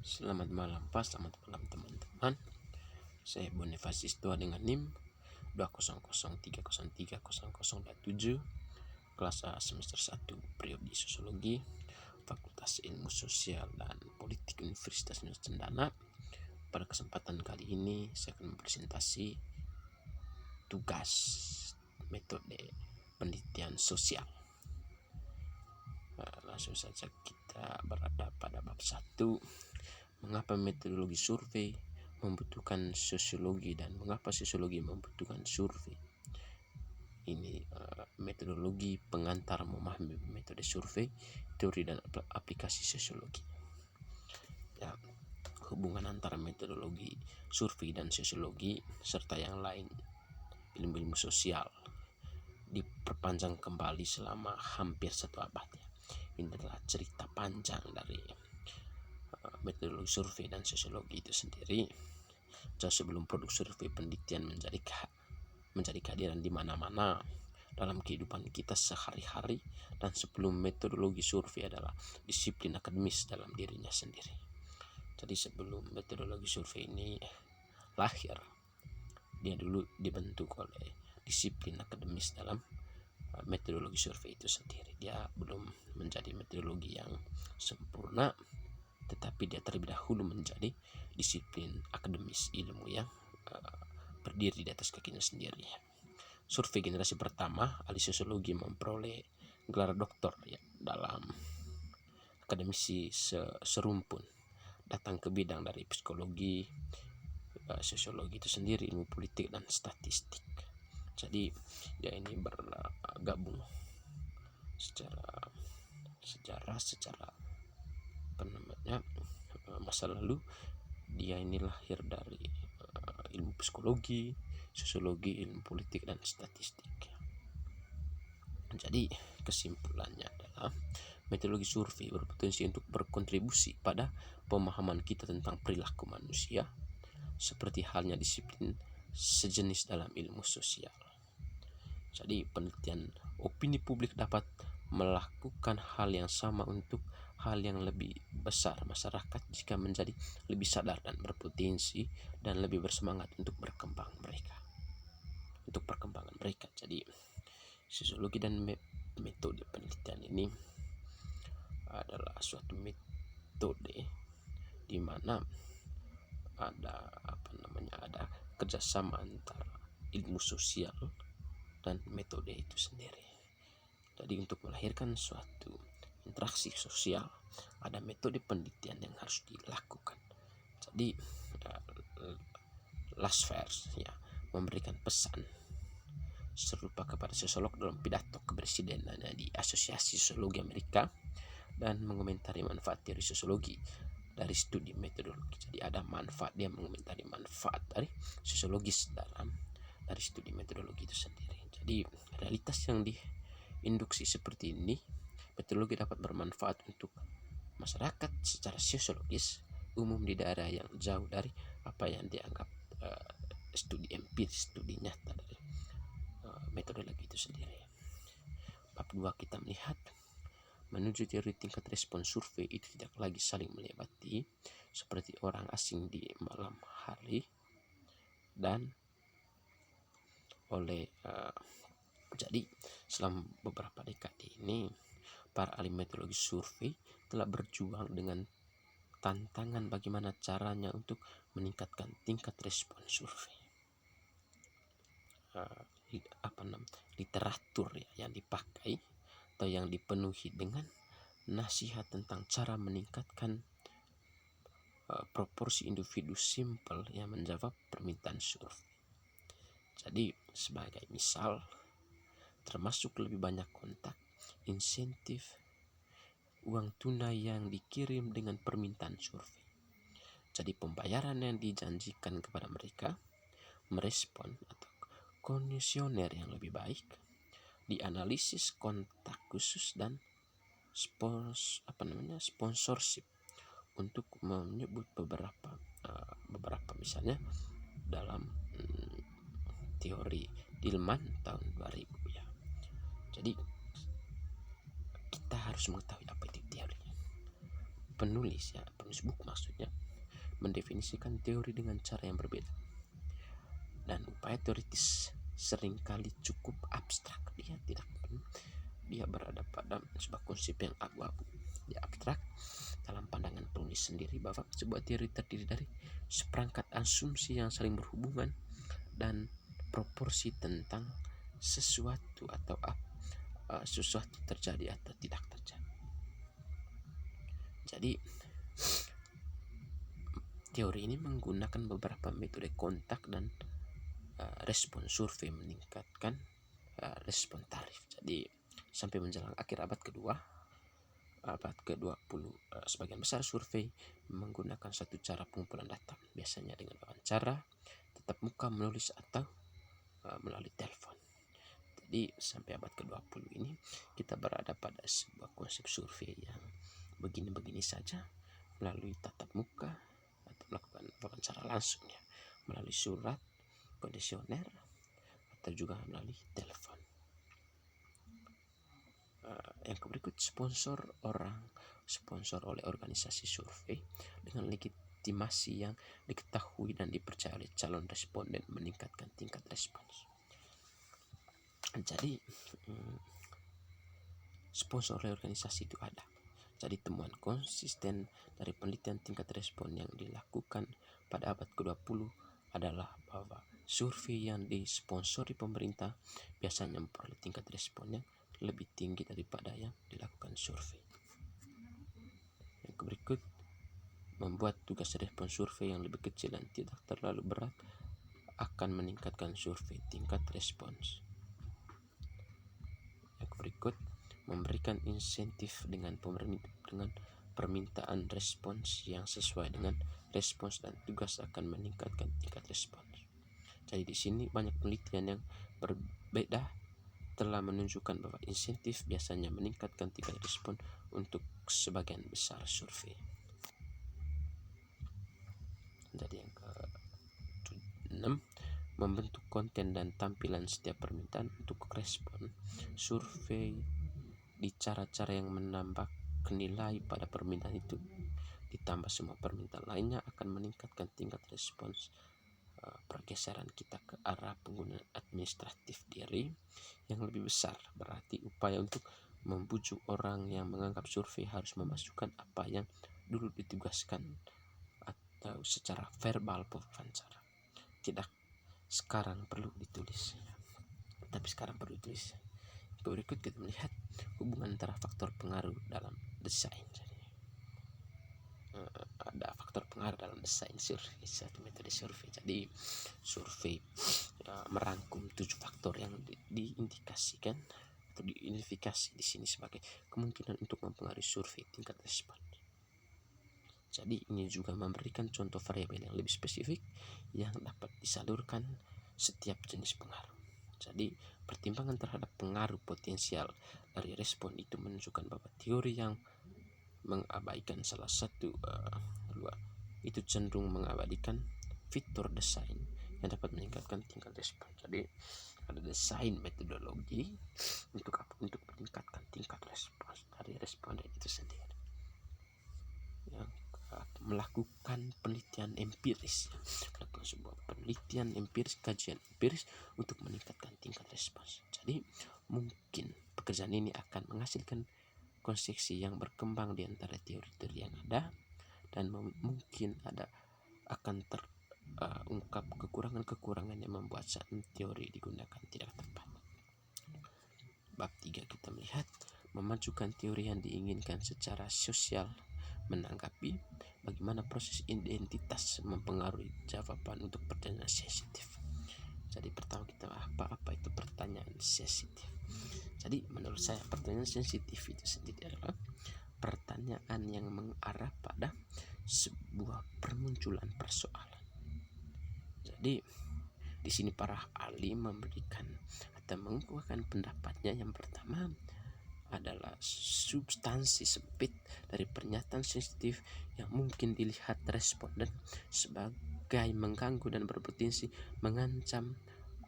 Selamat malam Pak, selamat malam teman-teman. Saya Bonifasius Tua dengan NIM 20030303027, kelas A semester 1, Prodi Sosiologi, Fakultas Ilmu Sosial dan Politik Universitas Nusa Cendana. Pada kesempatan kali ini saya akan mempresentasi tugas metode penelitian sosial. Langsung saja kita berada pada bab 1. Mengapa metodologi survei membutuhkan sosiologi dan mengapa sosiologi membutuhkan survei? Ini metodologi pengantar memahami metode survei, teori dan aplikasi sosiologi. Ya, hubungan antara metodologi survei dan sosiologi serta yang lain ilmu-ilmu sosial diperpanjang kembali selama hampir 1 abad. Ini adalah cerita panjang dari metodologi survei dan sosiologi itu sendiri. Jauh sebelum produk survei penelitian menjadi kehadiran di mana-mana dalam kehidupan kita sehari-hari, dan sebelum metodologi survei adalah disiplin akademis dalam dirinya sendiri. Jadi sebelum metodologi survei ini lahir, dia dulu dibentuk oleh disiplin akademis dalam metodologi survei itu sendiri. Dia belum menjadi metodologi yang sempurna, tetapi dia terlebih dahulu menjadi disiplin akademis ilmu yang berdiri di atas kakinya sendiri. Survei generasi pertama ahli sosiologi memperoleh gelar doktor dalam akademisi serumpun, datang ke bidang dari psikologi, sosiologi itu sendiri, ilmu politik dan statistik. Jadi dia ini bergabung secara sejarah, secara masa lalu. Dia ini lahir dari ilmu psikologi, sosiologi, ilmu politik dan statistik. Jadi kesimpulannya adalah metodologi survei berpotensi untuk berkontribusi pada pemahaman kita tentang perilaku manusia, seperti halnya disiplin sejenis dalam ilmu sosial. Jadi penelitian opini publik dapat melakukan hal yang sama untuk hal yang lebih besar masyarakat jika menjadi lebih sadar dan berpotensi dan lebih bersemangat untuk perkembangan mereka. Jadi sosiologi dan metode penelitian ini adalah suatu metode di mana ada kerjasama antara ilmu sosial dan metode itu sendiri. Jadi untuk melahirkan suatu interaksi sosial, ada metode penelitian yang harus dilakukan. Jadi Lasfers memberikan pesan serupa kepada sosiolog dalam pidato kepresidenannya di Asosiasi Sosiologi Amerika, dan mengomentari manfaat teori sosiologi dari studi metodologi. Jadi ada manfaat, dia mengomentari manfaat dari sosiologis dari studi metodologi itu sendiri. Jadi realitas yang diinduksi seperti ini, metodologi dapat bermanfaat untuk masyarakat secara sosiologis umum di daerah yang jauh dari apa yang dianggap studi empiris, studi nyata dari metodologi itu sendiri. Bab 2 kita melihat menuju teori tingkat respon survei itu tidak lagi saling melewati seperti orang asing di malam hari, dan jadi selama beberapa dekade ini para ahli metodologi survei telah berjuang dengan tantangan bagaimana caranya untuk meningkatkan tingkat respon survei. Literatur yang dipakai atau yang dipenuhi dengan nasihat tentang cara meningkatkan proporsi individu simpel yang menjawab permintaan survei. Jadi sebagai misal, termasuk lebih banyak kontak, insentif, uang tunai yang dikirim dengan permintaan survei. Jadi pembayaran yang dijanjikan kepada mereka, merespon atau komisioner yang lebih baik, dianalisis kontak khusus dan sponsorship untuk menyebut beberapa misalnya dalam teori Dillman tahun 2000 ya. Jadi kita harus mengetahui apa itu teori. penulis buku maksudnya, mendefinisikan teori dengan cara yang berbeda. Dan upaya teoritis seringkali cukup abstrak. Dia berada pada sebuah konsep yang abu-abu. Dia abstrak dalam pandangan penulis sendiri bahwa sebuah teori terdiri dari seperangkat asumsi yang saling berhubungan dan proporsi tentang sesuatu atau sesuatu terjadi atau tidak terjadi. Jadi teori ini menggunakan beberapa metode kontak dan respon survei meningkatkan respon tarif. Jadi sampai menjelang akhir abad ke-20, sebagian besar survei menggunakan satu cara pengumpulan data, biasanya dengan wawancara, tatap muka, menulis, atau melalui telepon. Jadi sampai abad ke-20 ini kita berada pada sebuah konsep survei yang begini-begini saja, melalui tatap muka atau melakukan wawancara langsung melalui surat, kondisioner, atau juga melalui telepon. Yang berikut, sponsor oleh organisasi survei dengan legitimasi yang diketahui dan dipercaya oleh calon responden meningkatkan tingkat respons. Jadi sponsor oleh organisasi itu ada. Jadi temuan konsisten dari penelitian tingkat respon yang dilakukan pada abad ke-20 adalah bahwa survei yang disponsori pemerintah biasanya memperoleh tingkat respon yang lebih tinggi daripada yang dilakukan survei. Yang berikut, membuat tugas respon survei yang lebih kecil dan tidak terlalu berat akan meningkatkan survei tingkat respons. Yang berikut, memberikan insentif dengan permintaan respons yang sesuai dengan respons dan tugas akan meningkatkan tingkat respons. Jadi di sini banyak penelitian yang berbeda telah menunjukkan bahwa insentif biasanya meningkatkan tingkat respon untuk sebagian besar survei. Jadi yang ke-6, membentuk konten dan tampilan setiap permintaan untuk respon survei di cara-cara yang menambah nilai pada permintaan itu ditambah semua permintaan lainnya akan meningkatkan tingkat respons. Pergeseran kita ke arah penggunaan administratif diri yang lebih besar, berarti upaya untuk membujuk orang yang menganggap survei harus memasukkan apa yang dulu ditugaskan atau secara verbal wawancara. Tidak sekarang perlu ditulis, tapi sekarang perlu ditulis. Berikut kita melihat hubungan antara faktor pengaruh dalam desain. Ada faktor pengaruh dalam desain survei, satu metode survei. Jadi survei merangkum 7 faktor yang diindikasikan atau diidentifikasi di sini sebagai kemungkinan untuk mempengaruhi survei tingkat respon. Jadi ini juga memberikan contoh variabel yang lebih spesifik yang dapat disalurkan setiap jenis pengaruh. Jadi pertimbangan terhadap pengaruh potensial dari respon itu menunjukkan bahwa teori yang mengabaikan salah satu itu cenderung mengabaikan fitur desain yang dapat meningkatkan tingkat respon. Jadi ada desain metodologi untuk meningkatkan tingkat respons dari responden itu sendiri. Yang melakukan penelitian empiris, melakukan sebuah penelitian empiris, kajian empiris untuk meningkatkan tingkat respons. Jadi mungkin pekerjaan ini akan menghasilkan konstruksi yang berkembang di antara teori-teori yang ada, dan mungkin akan terungkap kekurangan-kekurangan yang membuat saat teori digunakan tidak tepat. Bab 3 kita melihat memajukan teori yang diinginkan secara sosial, menanggapi bagaimana proses identitas mempengaruhi jawaban untuk pertanyaan sensitif. Jadi pertama kita apa itu pertanyaan sensitif. Jadi menurut saya pertanyaan sensitif itu sendiri adalah pertanyaan yang mengarah pada sebuah permunculan persoalan. Jadi di sini para ahli memberikan atau mengukuhkan pendapatnya. Yang pertama adalah substansi sempit dari pernyataan sensitif yang mungkin dilihat responden sebagai mengganggu dan berpotensi mengancam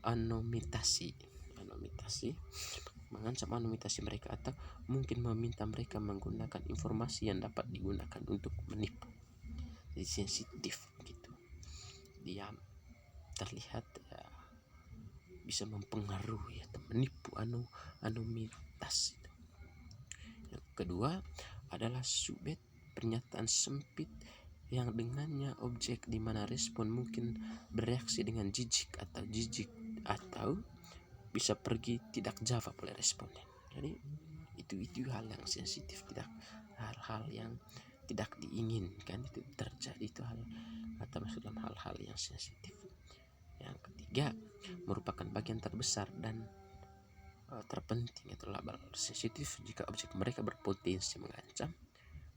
anonimitasi mengancam anonimitas mereka, atau mungkin meminta mereka menggunakan informasi yang dapat digunakan untuk menipu. Jadi sensitif gitu. Dia terlihat ya, bisa mempengaruhi atau menipu anonimitas. Yang kedua adalah subjek, pernyataan sempit yang dengannya objek di mana respon mungkin bereaksi dengan jijik atau bisa pergi tidak jawab oleh responden. Jadi itu hal yang sensitif, tidak hal-hal yang tidak diinginkan itu terjadi, itu hal atau masuk dalam hal-hal yang sensitif. Yang ketiga merupakan bagian terbesar dan terpenting itu label sensitif jika objek mereka berpotensi mengancam,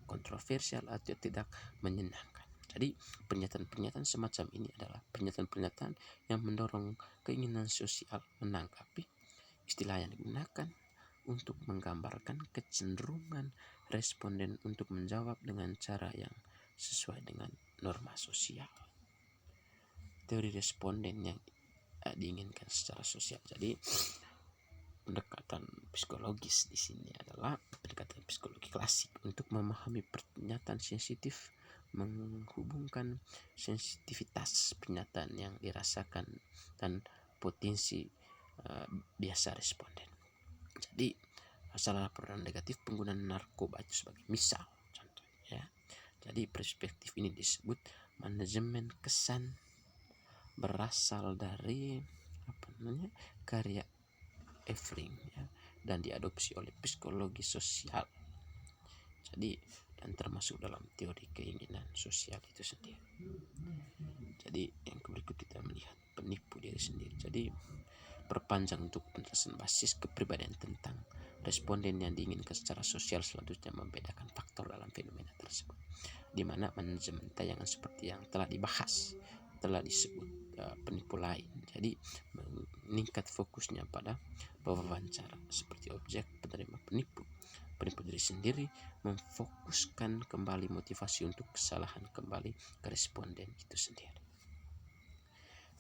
kontroversial atau tidak menyenangkan. Jadi pernyataan-pernyataan semacam ini adalah pernyataan-pernyataan yang mendorong keinginan sosial menanggapi. Istilah yang digunakan untuk menggambarkan kecenderungan responden untuk menjawab dengan cara yang sesuai dengan norma sosial. Teori responden yang diinginkan secara sosial. Jadi pendekatan psikologis di sini adalah pendekatan psikologi klasik untuk memahami pernyataan sensitif, menghubungkan sensitivitas pernyataan yang dirasakan dan potensi biasa responden. Jadi salah laporan negatif penggunaan narkoba itu sebagai misal contohnya. Jadi perspektif ini disebut manajemen kesan, berasal dari karya Evering ya, dan diadopsi oleh psikologi sosial. Jadi dan termasuk dalam teori keinginan sosial itu sendiri. Jadi yang berikut kita melihat penipu diri sendiri. Jadi perpanjang untuk penjelasan basis kepribadian tentang responden yang diinginkan secara sosial, selanjutnya membedakan faktor dalam fenomena tersebut, di mana manajemen tayangan seperti yang telah dibahas telah disebut penipu lain. Jadi meningkat fokusnya pada wawancara seperti objek penerima penipu diri sendiri, memfokuskan kembali motivasi untuk kesalahan kembali ke responden itu sendiri.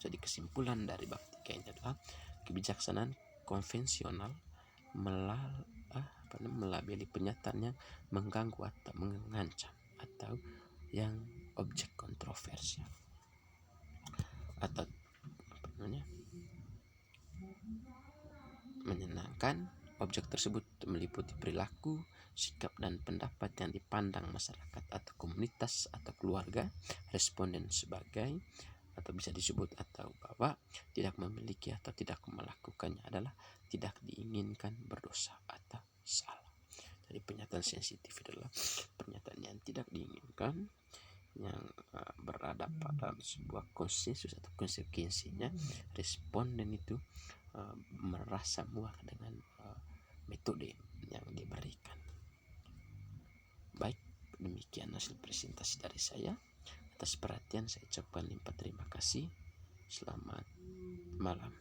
Jadi kesimpulan dari bab 3 ini adalah kebijaksanaan konvensional melabeli pernyataan yang mengganggu atau mengancam atau yang objek kontroversial atau menyenangkan. Objek tersebut meliputi perilaku, sikap dan pendapat yang dipandang masyarakat atau komunitas atau keluarga responden sebagai atau bisa disebut atau bahwa tidak memiliki atau tidak melakukannya adalah tidak diinginkan, berdosa atau salah. Jadi pernyataan sensitif adalah pernyataan yang tidak diinginkan, yang berada pada sebuah konsensus atau konsekuensinya responden itu merasa muak dengan metode yang diberikan. Baik, demikian hasil presentasi dari saya. Atas perhatian saya ucapkan limpah terima kasih. Selamat malam.